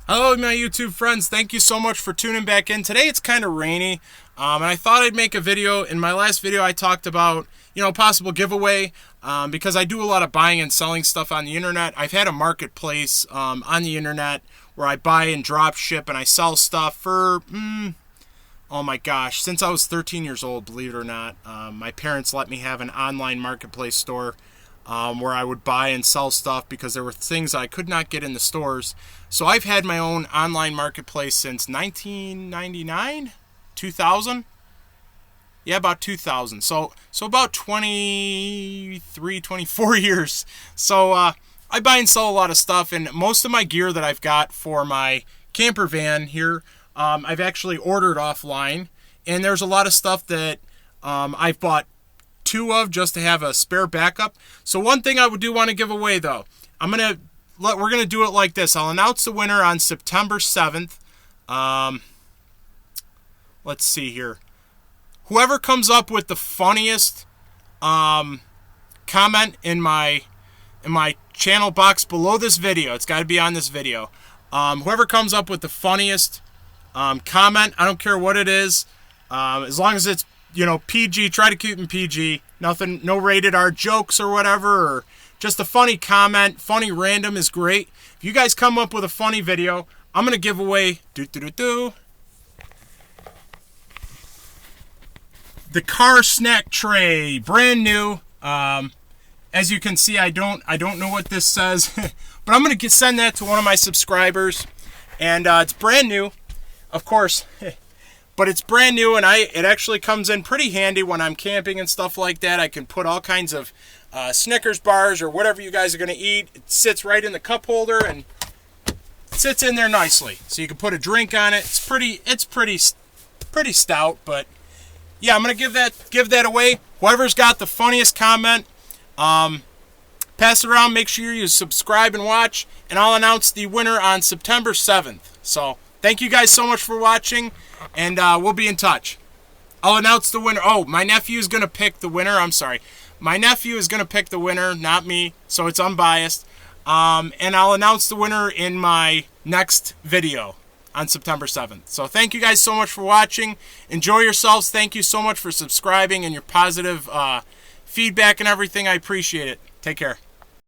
Hello, my YouTube friends. Thank you so much for tuning back in. Today it's kind of rainy, and I thought I'd make a video. In my last video, I talked about, possible giveaway, because I do a lot of buying and selling stuff on the internet. I've had a marketplace on the internet where I buy and drop ship and I sell stuff for, oh my gosh, since I was 13 years old, believe it or not. My parents let me have an online marketplace store where I would buy and sell stuff because there were things I could not get in the stores. So I've had my own online marketplace since 1999, 2000. Yeah, about 2000. So about 23, 24 years. So I buy and sell a lot of stuff, and most of my gear that I've got for my camper van here, I've actually ordered offline, and there's a lot of stuff that I've bought two of just to have a spare backup. So one thing I do want to give away though, we're gonna do it like this. I'll announce the winner on September 7th. Let's see here. Whoever comes up with the funniest comment in my channel box below this video, it's got to be on this video. Whoever comes up with the funniest comment, I don't care what it is, as long as it's PG, try to keep them PG. Nothing, no rated R jokes or whatever, or just a funny comment. Funny random is great. If you guys come up with a funny video, I'm going to give away the car snack tray, brand new. As you can see, I don't know what this says, but I'm going to send that to one of my subscribers, and it's brand new, of course. But it's brand new, and it actually comes in pretty handy when I'm camping and stuff like that. I can put all kinds of Snickers bars or whatever you guys are going to eat. It sits right in the cup holder and sits in there nicely. So you can put a drink on it. It's pretty stout, but yeah, I'm going to give that away. Whoever's got the funniest comment, pass it around. Make sure you subscribe and watch, and I'll announce the winner on September 7th. So thank you guys so much for watching, and we'll be in touch. I'll announce the winner. Oh, my nephew is going to pick the winner. I'm sorry. My nephew is going to pick the winner, not me, so it's unbiased. And I'll announce the winner in my next video on September 7th. So thank you guys so much for watching. Enjoy yourselves. Thank you so much for subscribing and your positive feedback and everything. I appreciate it. Take care.